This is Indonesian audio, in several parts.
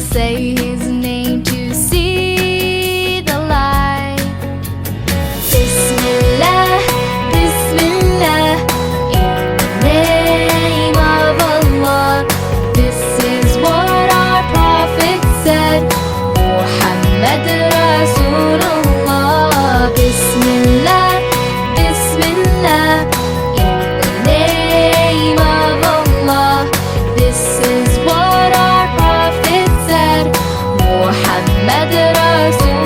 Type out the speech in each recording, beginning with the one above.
say his name to see the light. Bismillah, Bismillah, in the name of Allah. This is what our Prophet said, Muhammad Rasulullah. Bismillah, Bismillah, in the name of Allah. This is what our Prophet said, Muhammad Rasulullah.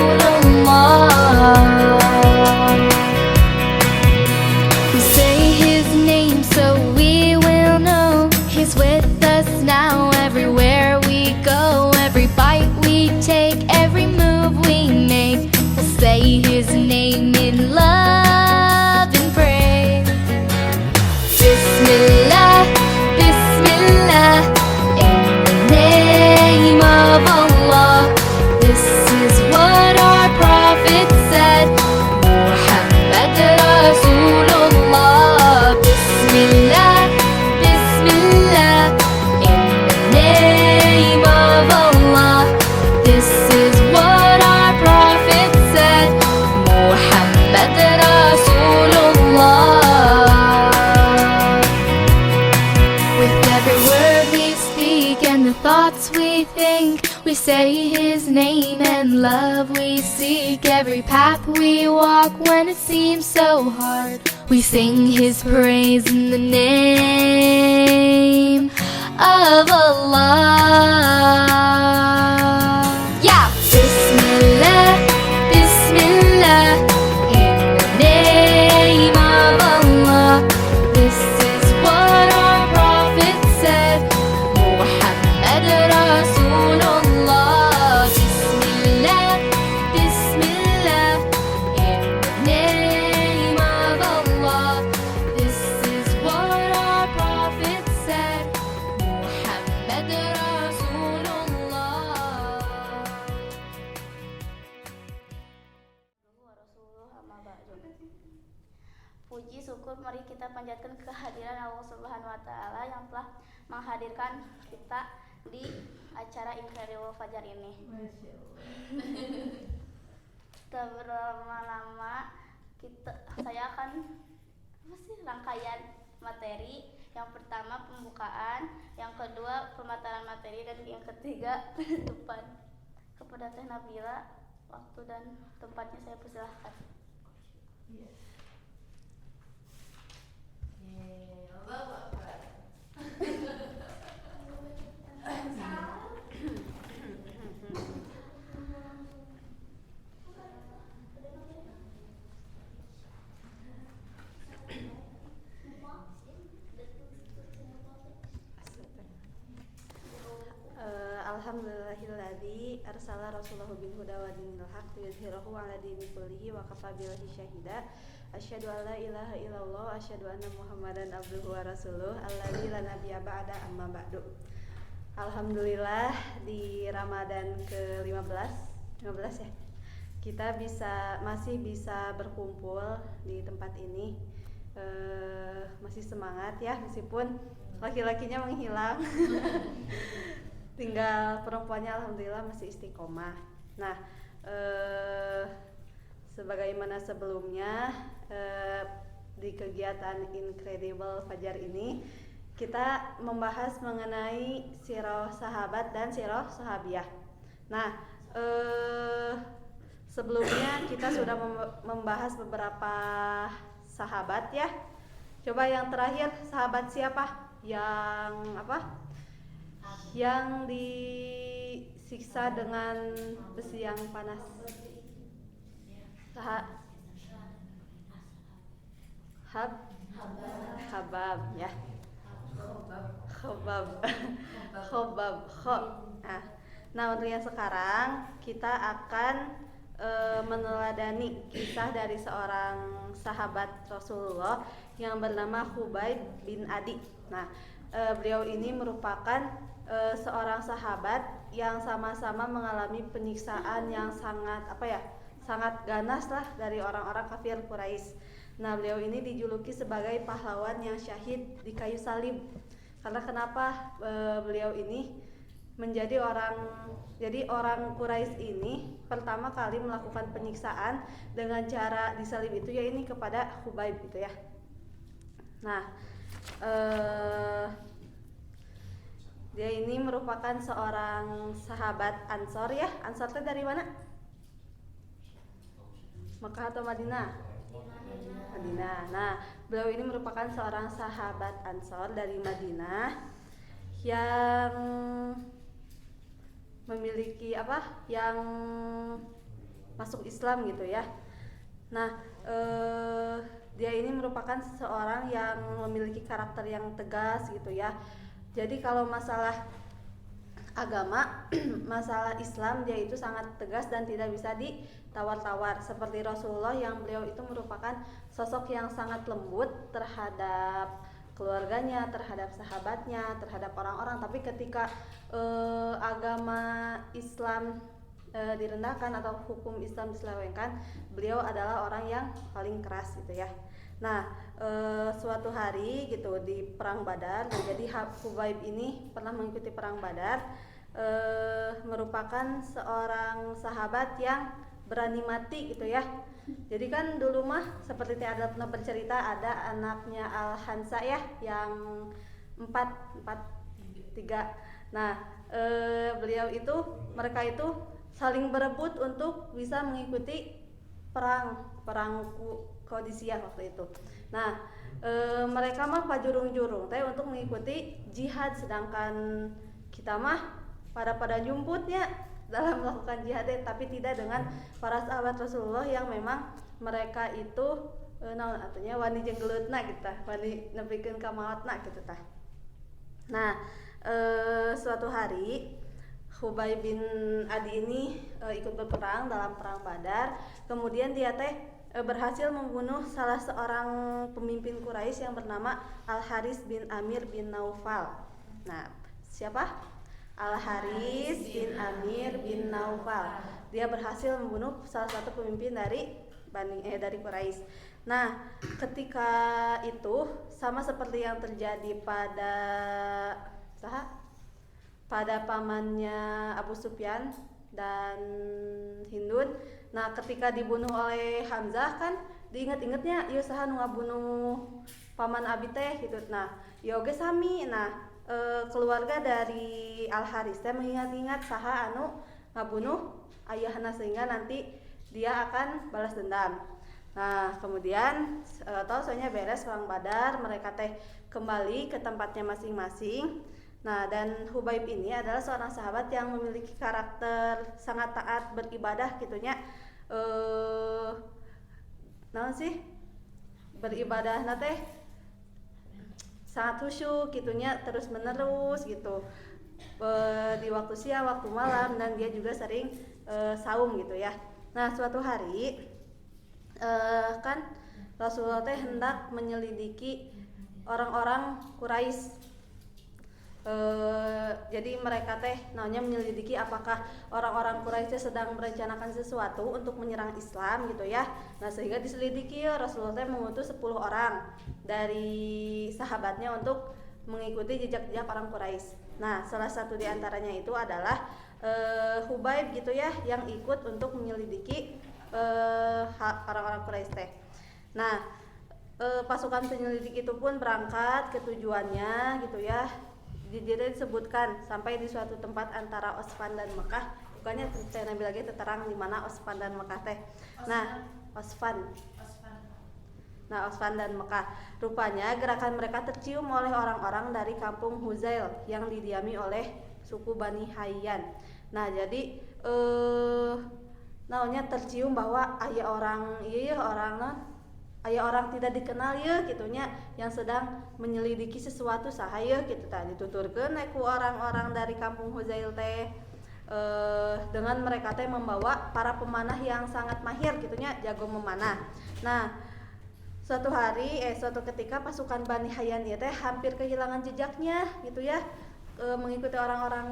We say his name so we will know he's with us now everywhere we go. Every bite we take, every move we make, we'll say his name in love and praise. Bismillah, Bismillah, in the name of Allah. This is what our Prophet said, Muhammad Rasulullah. Bismillah, Bismillah, in the name of Allah. This is what our Prophet said, Muhammad Rasulullah. With every word we speak and the thoughts we think, we say his name and love we seek. Every path we walk when it seems so hard, we sing his praise in the name of Allah. Yeah! Bismillah, Bismillah, in the name of Allah. This is what our Prophet said, Muhammad Rasulullah. Bismillah, Bismillah, in the name of Allah. This is what our Prophet said, Muhammad Rasulullah. Puji syukur mari kita panjatkan kehadiran Allah Subhanahu wa taala yang telah menghadirkan kita di acara Incredible Fajar ini. Tak berlama-lama saya akan rangkaian materi. Yang pertama pembukaan, yang kedua pemaparan materi, dan yang ketiga penutupan. Kepada Teh Nabila, waktu dan tempatnya saya persilahkan. Alhamdulillahilladzi arsala rasulahu bil huda wa dinil haqq liyudhhirahu 'ala dini kullihi wa kafa billahi syahida. Asyhadu an la ilaha illallah, asyhadu anna Muhammadan abduhu wa rasuluh, alladzi la nabiyya ba'da, amma ba'du. Alhamdulillah di Ramadan ke-15 ya. Kita masih bisa berkumpul di tempat ini. Masih semangat ya, meskipun laki-lakinya menghilang. Tinggal perempuannya alhamdulillah masih istiqomah. Nah, sebagaimana sebelumnya di kegiatan Incredible Fajar ini kita membahas mengenai sirah sahabat dan sirah sahabiah. Nah, sebelumnya kita sudah membahas beberapa sahabat ya. Coba yang terakhir, sahabat siapa? Yang apa? Yang disiksa dengan besi yang panas. Habab ya. Khobab. Nah, untuk yang sekarang kita akan meneladani kisah dari seorang sahabat Rasulullah yang bernama Khubayb bin Adi. Nah, beliau ini merupakan seorang sahabat yang sama-sama mengalami penyiksaan yang sangat ganas lah dari orang-orang kafir Quraisy. Nah, beliau ini dijuluki sebagai pahlawan yang syahid di kayu salib. Karena kenapa beliau ini jadi orang Quraisy ini pertama kali melakukan penyiksaan dengan cara disalib itu ya ini kepada Khubayb gitu ya. Nah, dia ini merupakan seorang sahabat Ansor ya. Ansor itu dari mana? Mekah atau Madinah? Madinah. Nah, beliau ini merupakan seorang sahabat Ansor dari Madinah yang memiliki yang masuk Islam gitu ya. Nah, dia ini merupakan seseorang yang memiliki karakter yang tegas gitu ya. Jadi kalau masalah agama, masalah Islam dia itu sangat tegas dan tidak bisa ditawar-tawar. Seperti Rasulullah yang beliau itu merupakan sosok yang sangat lembut terhadap keluarganya, terhadap sahabatnya, terhadap orang-orang. Tapi ketika agama Islam direndahkan atau hukum Islam diselewengkan, beliau adalah orang yang paling keras gitu ya. Nah, suatu hari gitu di perang Badar, jadi Khubayb ini pernah mengikuti perang Badar, merupakan seorang sahabat yang berani mati gitu ya. Jadi kan dulu mah seperti ada pernah bercerita ada anaknya Al-Hansa ya yang 3. Nah, mereka itu saling berebut untuk bisa mengikuti perang Qadisiyah waktu itu. Nah, mereka mah pajurung-jurung teh untuk mengikuti jihad, sedangkan kita mah pada nyumputnya dalam melakukan jihad, tapi tidak dengan para sahabat Rasulullah yang memang mereka itu artinya wani jenggelutna gitu, wani nepikeun ka maotna gitu tah. Nah, suatu hari Khubayb bin Adi ini ikut berperang dalam perang Badar. Kemudian dia berhasil membunuh salah seorang pemimpin Quraisy yang bernama Al-Haris bin Amir bin Naufal. Nah, siapa? Al-Haris bin Amir bin Naufal. Dia berhasil membunuh salah satu pemimpin dari Quraisy. Nah, ketika itu sama seperti yang terjadi pada pamannya Abu Sufyan dan Hindun. Nah, ketika dibunuh oleh Hamzah kan diingat-ingatnya ieu saha nu ngabunuh paman abi teh gitu. Nah, ieu oge sami. Nah, keluarga dari Al-Haris teh mengingat-ingat saha anu ngabunuh ayahna sehingga nanti dia akan balas dendam. Nah, kemudian soalnya beres perang Badar, mereka kembali ke tempatnya masing-masing. Nah, dan Khubayb ini adalah seorang sahabat yang memiliki karakter sangat taat beribadah gitunya. Beribadah sangat khusyuk gitunya, terus menerus gitu. Di waktu siang, waktu malam, dan dia juga sering saum gitu ya. Nah, suatu hari kan Rasulullah hendak menyelidiki orang-orang Quraisy. Jadi mereka menyelidiki apakah orang-orang Quraisy sedang merencanakan sesuatu untuk menyerang Islam gitu ya. Nah, sehingga diselidiki Rasulullah mengutus 10 orang dari sahabatnya untuk mengikuti jejak-jejak orang Quraisy. Nah, salah satu di antaranya itu adalah Khubayb gitu ya, yang ikut untuk menyelidiki orang-orang Quraisy teh. Nah, pasukan penyelidik itu pun berangkat ke tujuannya gitu ya. Dia disebutkan sampai di suatu tempat antara Osfan dan Mekah. Bukannya saya nabi lagi terang di mana Osfan dan Mekah teh. Nah, Osfan dan Mekah. Rupanya gerakan mereka tercium oleh orang-orang dari kampung Huzail yang didiami oleh suku Bani Hayyan. Nah, jadi tercium bahwa aya orang tidak dikenal ya gitunya yang sedang menyelidiki sesuatu sahaya gitu tadi dituturkeun ku orang-orang dari kampung Huzail teh dengan mereka teh membawa para pemanah yang sangat mahir gitunya, jago memanah. Nah, suatu ketika pasukan Bani Hayyan teh hampir kehilangan jejaknya gitu ya, mengikuti orang-orang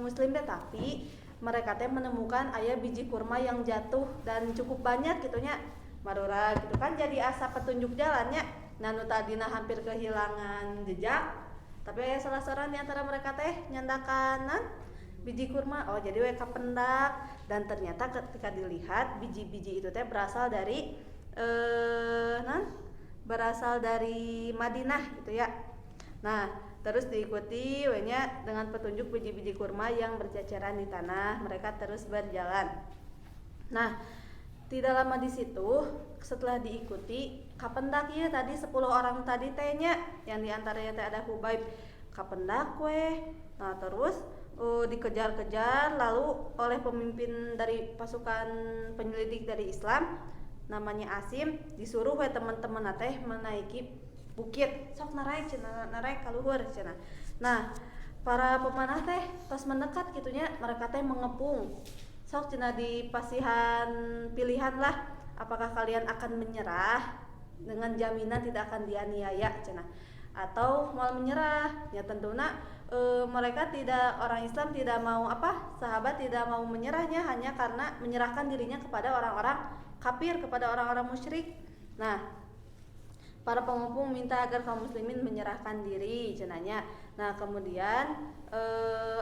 muslim teh, tapi mereka teh menemukan aya biji kurma yang jatuh dan cukup banyak gitunya. Marura gitu kan jadi asa petunjuk jalannya. Nah, nu tadina hampir kehilangan jejak, tapi aya salah seorang di antara mereka teh nyandakan biji kurma. Oh, jadi we kapendak. Dan ternyata ketika dilihat biji-biji itu teh berasal dari berasal dari Madinah gitu ya. Nah, terus diikuti we-nya dengan petunjuk biji-biji kurma yang berceceran di tanah. Mereka terus berjalan. Nah, tidak lama di situ setelah diikuti kapendak ya tadi 10 orang tadi tehnya yang diantaranya teh ada Hubaib kapendak we. Nah, terus dikejar-kejar lalu oleh pemimpin dari pasukan penyelidik dari Islam namanya Asim, disuruh we teman-teman teh menaiki bukit. Sok narai cenah, narai ka luhur cenah. Nah, para pemanah teh pas mendekat gitunya mereka teh mengepung. Sok cenah di pasihan pilihan lah, apakah kalian akan menyerah dengan jaminan tidak akan dianiaya cenah atau mau menyerah. Ya tentunya mereka tidak, orang Islam tidak mau sahabat tidak mau menyerahnya hanya karena menyerahkan dirinya kepada orang-orang kafir, kepada orang-orang musyrik. Nah, para pengepung minta agar kaum muslimin menyerahkan diri cenanya. Nah, kemudian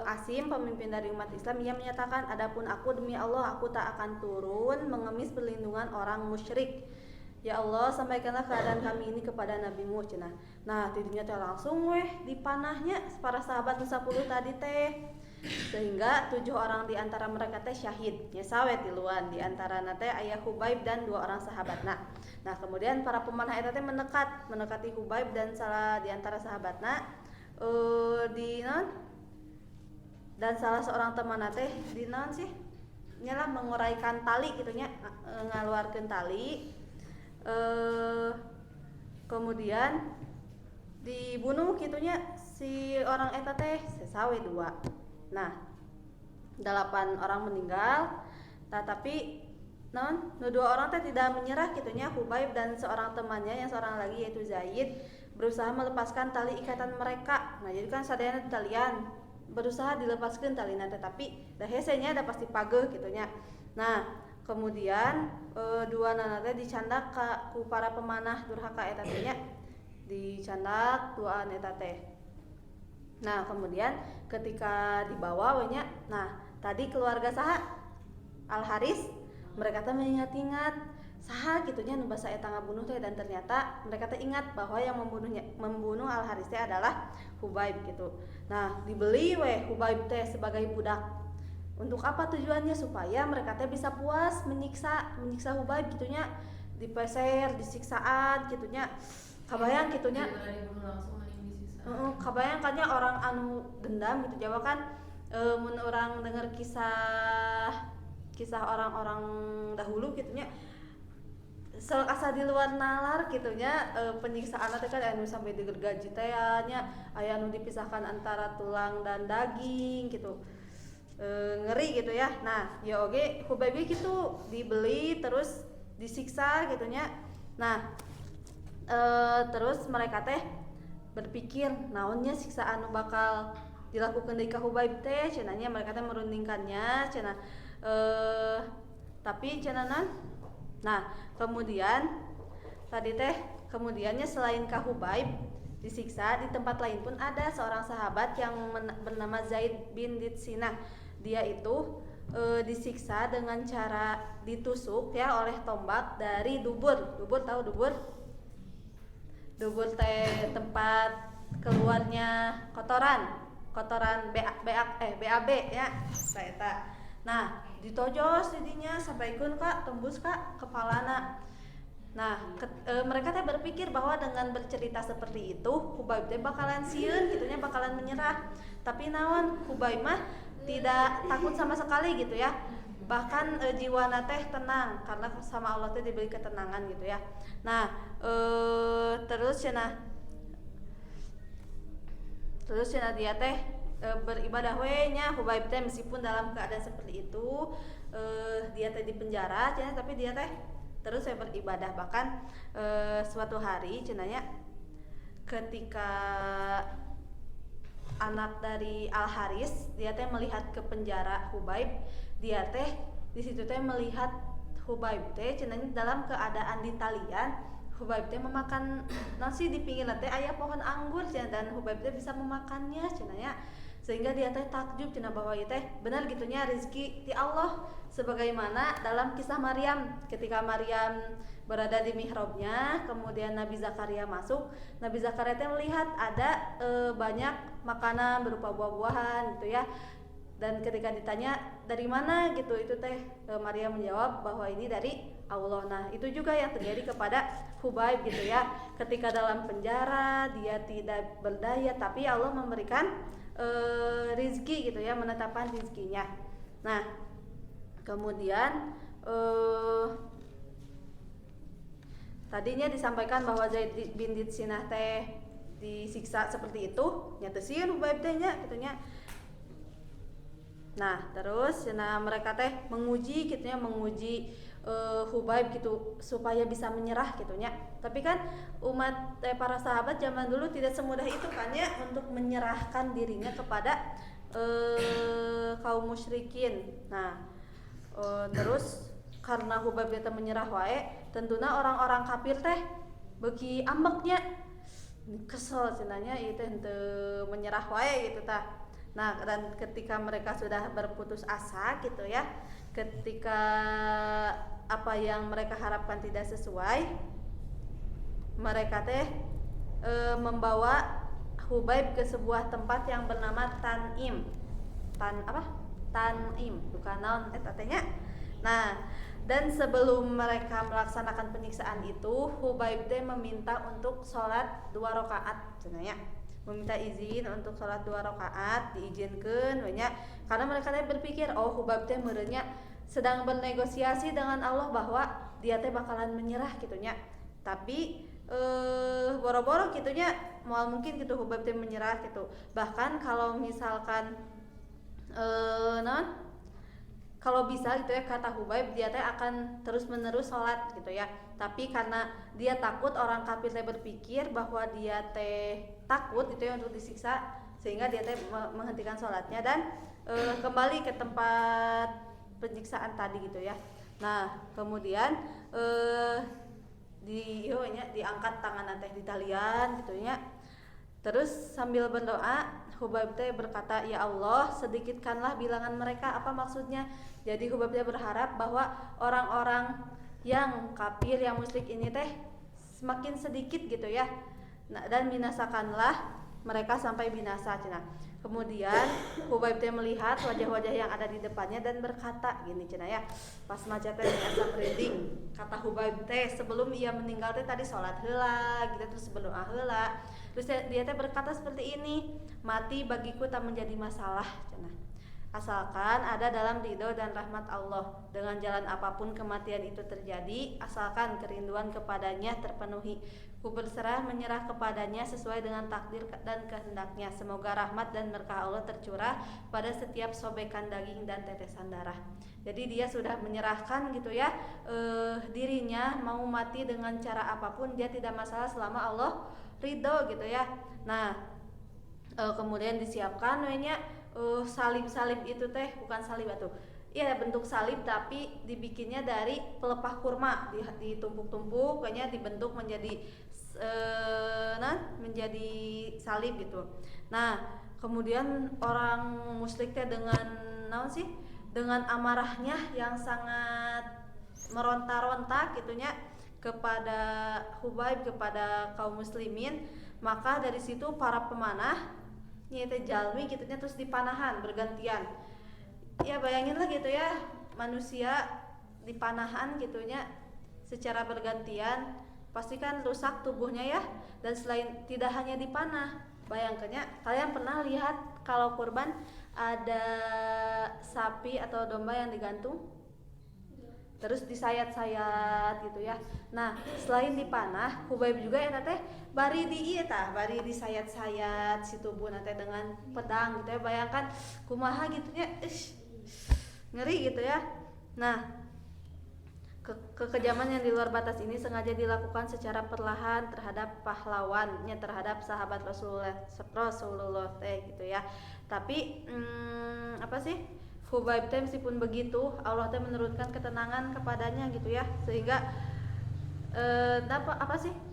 Asim, pemimpin dari umat Islam, ia menyatakan, adapun aku demi Allah aku tak akan turun mengemis perlindungan orang musyrik. Ya Allah, sampaikanlah keadaan kami ini kepada Nabi-Mu cenah. Nah, tidinya teh langsung dipanahnya para sahabat 10 tadi teh. Sehingga 7 orang di antara mereka teh syahid. Nya sawe tiluan di antara teh aya Hubaib dan 2 orang sahabatna. Nah, kemudian para pemanah eta teh mendekati Hubaib dan salah di antara sahabatna dan salah seorang teman teh di naon sih? Nyalah menguraikan tali gitunya, ngaluarkeun tali. Kemudian dibunuh gitunya si orang eta teh sesawe 2. Nah, 8 orang meninggal, tetapi nu 2 orang teh tidak menyerah gitunya. Hubaib dan seorang temannya yang seorang lagi yaitu Zaid berusaha melepaskan tali ikatan mereka. Nah, jadi kan sadayana talian berusaha dilepaskan tali nanti, tapi dah hesenya dah pasti pageuh gitunya. Nah, kemudian 2 teh dicandak ku para pemanah durhaka eta teh nya, dicandak 2 eta teh. Nah, kemudian ketika dibawa we nya, nah tadi keluarga saha Al Haris mereka teh mengingat-ingat saha gitunya nu basa eta ngabunuh teh, dan ternyata mereka teh ingat bahwa yang membunuh Al Haris teh adalah Hubaib gitu. Nah, dibeli Hubaib teh sebagai budak. Untuk apa tujuannya? Supaya mereka teh bisa puas menyiksa Hubaib gitunya, dipeser, disiksaan gitunya. Kabayang gitunya. Kabayang kannya orang anu dendam gitu Jawa kan, mun orang dengar kisah orang-orang dahulu gitunya, asa di luar nalar gitunya, penyiksaan teh kan anu sampai digergaji teh nya, aya anu dipisahkan antara tulang dan daging gitu. Ngeri gitu ya. Nah, ya oge Hubaib gitu dibeli terus disiksa gitunya. Nah, terus mereka teh berpikir naonnya siksaan anu bakal dilakukan deui ka Hubaib teh cenanya. Mereka teh merundingkannya cenah, tapi cenanan. Nah, kemudian tadi teh kemudiannya selain ka Hubaib disiksa, di tempat lain pun ada seorang sahabat yang bernama Zaid bin Ditsinah. Dia itu disiksa dengan cara ditusuk ya oleh tombak dari dubur. Dubur tahu dubur? Dubur teh tempat keluarnya kotoran BAB ya saeta. Nah, ditojos didinya sampai ikun Kak tembus Kak kepalana. Nah, mereka teh berpikir bahwa dengan bercerita seperti itu Hubaib teh bakalan sieun gitunya, bakalan menyerah. Tapi naon, Hubaib mah tidak takut sama sekali gitu ya. Bahkan jiwana teh tenang karena sama Allah teh diberi ketenangan gitu ya. Nah, terus cenah dia teh beribadah we nya Hubaib teh, meskipun dalam keadaan seperti itu dia teh di penjara cenah, tapi dia teh terus saya beribadah. Bahkan suatu hari cenanya ketika anak dari Al Haris dia teh melihat ke penjara Hubaib, dia teh di situ teh melihat Hubaib teh cenanya dalam keadaan di talian. Hubaib teh memakan nasi di pinggir teh aya pohon anggur cenah, dan Hubaib teh bisa memakannya cenanya sehingga dia teh takjub cenah bahwa ieu teh benar gitunya rezeki ti Allah, sebagaimana dalam kisah Maryam ketika Maryam berada di mihrabnya, kemudian Nabi Zakaria masuk. Nabi Zakaria teh melihat ada banyak makanan berupa buah-buahan gitu ya. Dan ketika ditanya dari mana gitu, itu teh Maria menjawab bahwa ini dari Allah. Nah, itu juga yang terjadi kepada Hubaib gitu ya. Ketika dalam penjara dia tidak berdaya, tapi Allah memberikan rizki gitu ya, menetapkan rizkinya. Nah, kemudian tadinya disampaikan bahwa Zaid bin Ditsinah teh disiksa seperti itu, nyata sih Hubaib teh nya gitunya. Nah, terus mereka teh menguji gitunya, menguji Hubaib gitu supaya bisa menyerah gitunya. Tapi kan umat para sahabat zaman dulu tidak semudah itu kan ya untuk menyerahkan dirinya kepada kaum musyrikin. Nah, terus karena Hubaib itu menyerah wae, tentunya orang-orang kafir teh beuki ambeknya kesel cenanya ieu teh henteu menyerah wae gitu tah. Nah, dan ketika mereka sudah berputus asa gitu ya, ketika apa yang mereka harapkan tidak sesuai, mereka teh membawa Hubaib ke sebuah tempat yang bernama Tanim. Tanim, bukan naon eta teh nya. Nah, dan sebelum mereka melaksanakan penyiksaan itu, Hubaib teh meminta untuk sholat 2 rakaat cenanya. Meminta izin untuk sholat 2 rakaat, diizinkan banyak, karena mereka teh berpikir Hubaib teh merenya sedang bernegosiasi dengan Allah bahwa dia teh bakalan menyerah gitunya. Tapi boro-boro gitunya moal mungkin gitu Hubaib teh menyerah gitu. Bahkan kalau misalkan kalau bisa gitu ya, kata Hubaib dia teh akan terus-menerus sholat gitu ya. Tapi karena dia takut orang kafir teh berpikir bahwa dia teh takut gitu ya untuk disiksa, sehingga dia teh menghentikan sholatnya dan kembali ke tempat penyiksaan tadi gitu ya. Nah, kemudian diangkat tangan teh di talian gitu ya. Terus sambil berdoa, Hubaib teh berkata, "Ya Allah, sedikitkanlah bilangan mereka." Apa maksudnya? Jadi Hubaib teh berharap bahwa orang-orang yang kafir, yang musyrik ini teh semakin sedikit gitu ya. Nah, dan binasakanlah mereka sampai binasa cenah. Kemudian Hubaib teh melihat wajah-wajah yang ada di depannya dan berkata gini cenah ya. Pas maca teh asa merinding. Kata Hubaib teh sebelum ia meninggal teh tadi salat heula gitu, terus berdoa heula. Terus dia teh berkata seperti ini, "Mati bagiku tak menjadi masalah cenah. Asalkan ada dalam ridho dan rahmat Allah. Dengan jalan apapun kematian itu terjadi, asalkan kerinduan kepadanya terpenuhi. Ku berserah menyerah kepadanya sesuai dengan takdir dan kehendaknya. Semoga rahmat dan berkah Allah tercurah pada setiap sobekan daging dan tetesan darah." Jadi dia sudah menyerahkan gitu ya dirinya, mau mati dengan cara apapun dia tidak masalah selama Allah ridho gitu ya. Nah, kemudian disiapkan salib-salib itu teh bukan salib atuh. Iya, bentuk salib tapi dibikinnya dari pelepah kurma, ditumpuk-tumpuk kayaknya dibentuk menjadi menjadi salib gitu. Nah, kemudian orang musyrik teh dengan amarahnya yang sangat meronta-ronta gitunya kepada Hubaib, kepada kaum muslimin, maka dari situ para pemanah nyete jalmi gitunya terus dipanahan bergantian. Ya bayanginlah gitu ya, manusia dipanahan gitunya secara bergantian, pasti kan rusak tubuhnya ya. Dan selain tidak hanya dipanah, bayangkannya kalian pernah lihat kalau kurban ada sapi atau domba yang digantung terus disayat-sayat gitu ya. Nah, selain dipanah, Hubaib juga eta teh bari disayat-sayat si tubuh teh dengan pedang gitu ya. Bayangkan kumaha gitu ya. Ngeri gitu ya. Nah, kekejaman yang di luar batas ini sengaja dilakukan secara perlahan terhadap pahlawannya, terhadap sahabat Rasulullah teh gitu ya. Tapi Hubaib teh meskipun begitu Allah teh menurunkan ketenangan kepadanya gitu ya, sehingga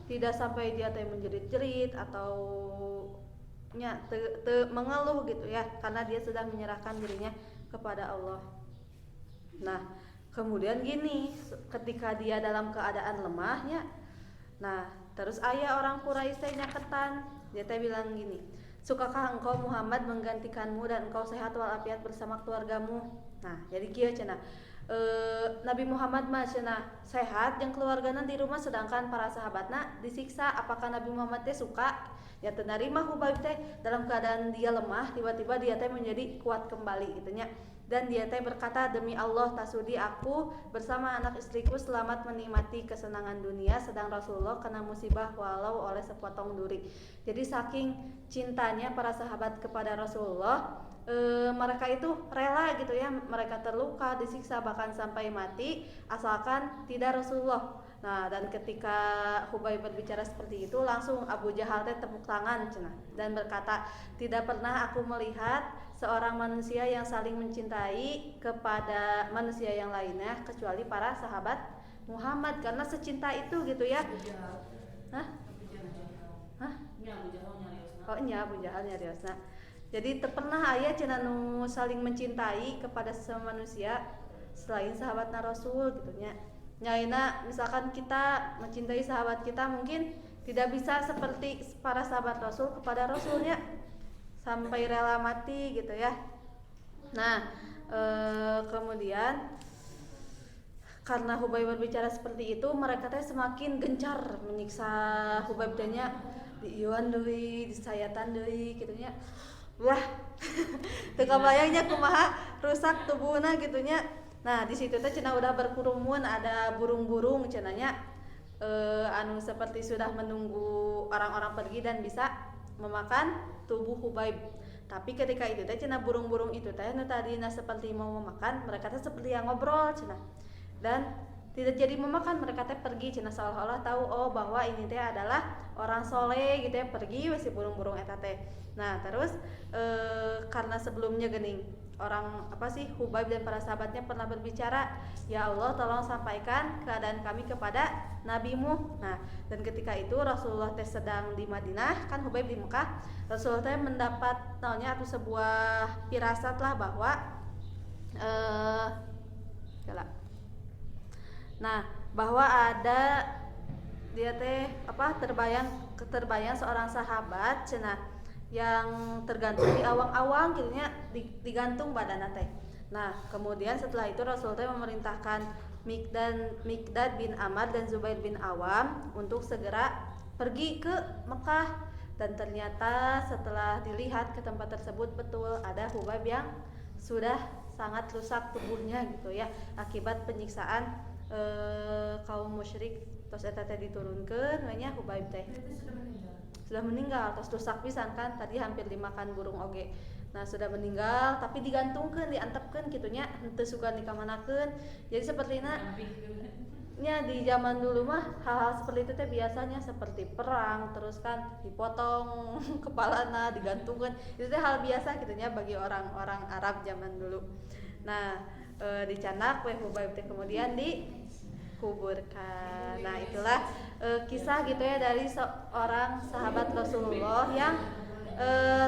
tidak sampai dia teh menjerit-jerit atau mengeluh gitu ya, karena dia sudah menyerahkan dirinya kepada Allah. Nah, kemudian gini, ketika dia dalam keadaan lemahnya, nah terus ayah orang Quraisy nyaketan, dia teh bilang gini, sukakah engkau Muhammad menggantikanmu dan engkau sehat walafiat bersama keluargamu? Nah, jadi kieu cenah. Nabi Muhammad mah cenah sehat jeung keluargana di rumah, sedangkan para sahabatna disiksa. Apakah Nabi Muhammad teh suka? Ya teu narima Hubaib teh dalam keadaan dia lemah, tiba-tiba dia teh menjadi kuat kembali gitu nya. Dan dia teh berkata, demi Allah tasudi aku bersama anak istriku selamat menikmati kesenangan dunia, sedang Rasulullah kena musibah walau oleh sepotong duri. Jadi saking cintanya para sahabat kepada Rasulullah, mereka itu rela gitu ya, mereka terluka, disiksa, bahkan sampai mati asalkan tidak Rasulullah. Nah, dan ketika Hubaib berbicara seperti itu, langsung Abu Jahal teh tepuk tangan cenah dan berkata, tidak pernah aku melihat seorang manusia yang saling mencintai kepada manusia yang lainnya kecuali para sahabat Muhammad, karena secinta itu gitu ya. Hah? Hah? Oh iya, Abu Jahal nyariosna. Jadi teu pernah aya cenah nu saling mencintai kepada sesama manusia selain sahabatna Rasul gitu nya. Nyaina misalkan kita mencintai sahabat kita mungkin tidak bisa seperti para sahabat Rasul kepada Rasulnya sampai rela mati gitu ya. Nah, kemudian karena Hubaib berbicara seperti itu, mereka teh semakin gencar menyiksa Hubaib teh nya, diieuan deui, disayatan deui kitu nya. Wah. Teu kabayangnya kumaha rusak tubuhna gitu nya. Nah, di situ teh cenah udah berkerumun, ada burung-burung cenahnya anu seperti sudah menunggu orang-orang pergi dan bisa memakan tubuh Hubaib. Tapi ketika itu teh cenah burung-burung itu teh nu tadina seperti mau memakan, mereka teh seperti yang ngobrol cenah. Dan tidak jadi memakan, mereka teh pergi cenah, seolah-olah tahu oh bahwa ini teh adalah orang soleh gitu ya, pergi we si burung-burung eta teh. Nah, terus karena sebelumnya geuning orang Hubaib dan para sahabatnya pernah berbicara, ya Allah tolong sampaikan keadaan kami kepada nabimu. Nah, dan ketika itu Rasulullah teh sedang di Madinah, kan Hubaib di Mekah. Rasulullah teh mendapat sebuah firasat lah bahwa bahwa ada dia teh terbayang seorang sahabat cenah yang tergantung di awang-awang gitunya, digantung badanna teh. Nah, kemudian setelah itu Rasul teh memerintahkan Mikdad bin Amr dan Zubair bin Awam untuk segera pergi ke Mekah, dan ternyata setelah dilihat ke tempat tersebut betul ada Hubaib yang sudah sangat rusak tubuhnya gitu ya, akibat penyiksaan kaum musyrik. Terus eta teh diturunkeun we nya Hubaib teh sudah meninggal, terus rusak pisan kan, tadi hampir dimakan burung oge. Nah, sudah meninggal tapi digantungkeun, diantepkeun kitu nya, henteu sugan dikamanakeun. Jadi sepertina nya di zaman dulu mah hal-hal seperti itu teh biasanya seperti perang, terus kan dipotong kepalana, digantungkeun. Itu teh hal biasa kitu nya bagi orang-orang Arab zaman dulu. Nah, dicanak we Hubaib teh kemudian dikuburkan. Nah, itulah kisah gitu ya dari seorang sahabat Rasulullah yang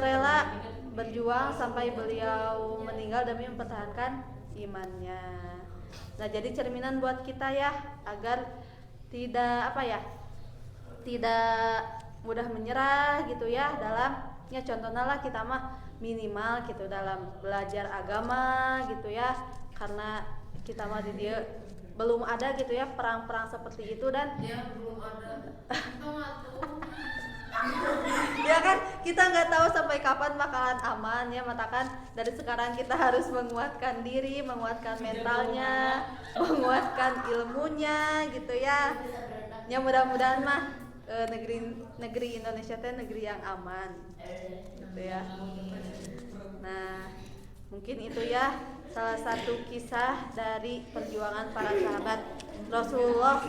rela berjuang sampai beliau meninggal demi mempertahankan imannya. Nah, jadi cerminan buat kita ya, agar tidak mudah menyerah gitu ya dalam contohnya lah kita mah minimal gitu dalam belajar agama gitu ya, karena kita mah di dia belum ada gitu ya perang-perang seperti itu, dan ya belum ada ya kan kita nggak tahu sampai kapan bakalan aman ya, matakan dari sekarang kita harus menguatkan diri, menguatkan mentalnya, menguatkan ilmunya gitu ya. Ya mudah-mudahan mah negeri Indonesia teh negeri yang aman gitu ya. Nah, mungkin itu ya salah satu kisah dari perjuangan para sahabat Rasulullah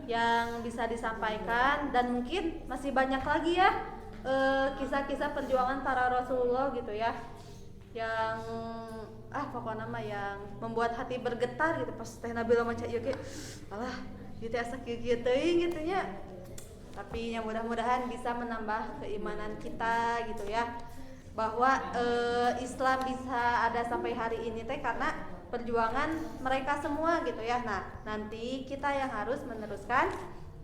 yang bisa disampaikan, dan mungkin masih banyak lagi ya kisah-kisah perjuangan para Rasulullah gitu ya, yang pokoknya mah yang membuat hati bergetar gitu pas teh Nabi maca ieu ge, alah ieu teh asa kieu teuing gitu nya. Tapi yang mudah-mudahan bisa menambah keimanan kita gitu ya, bahwa Islam bisa ada sampai hari ini teh karena perjuangan mereka semua gitu ya. Nah, nanti kita yang harus meneruskan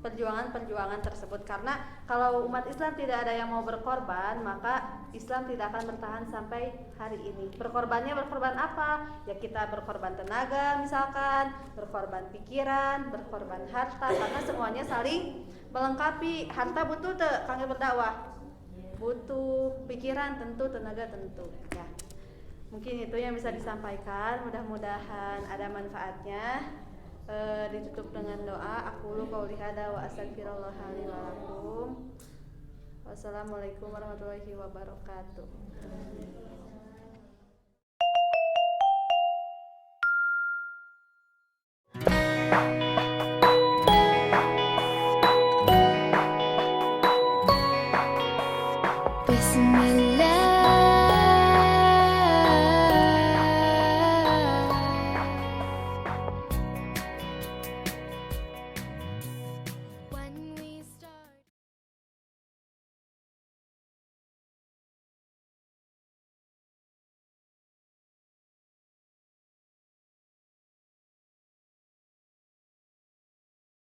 perjuangan-perjuangan tersebut, karena kalau umat Islam tidak ada yang mau berkorban, maka Islam tidak akan bertahan sampai hari ini. Berkorbannya berkorban apa? Ya kita berkorban tenaga misalkan, berkorban pikiran, berkorban harta, karena semuanya saling melengkapi. Harta butuh kangge berdakwah, butuh pikiran tentu, tenaga tentu ya. Mungkin itu yang bisa disampaikan, mudah-mudahan ada manfaatnya. Ditutup dengan doa. Aqulu qouli hada wa astaghfirullah li wa lakum. Wassalamualaikum warahmatullahi wabarakatuh. Bismillah.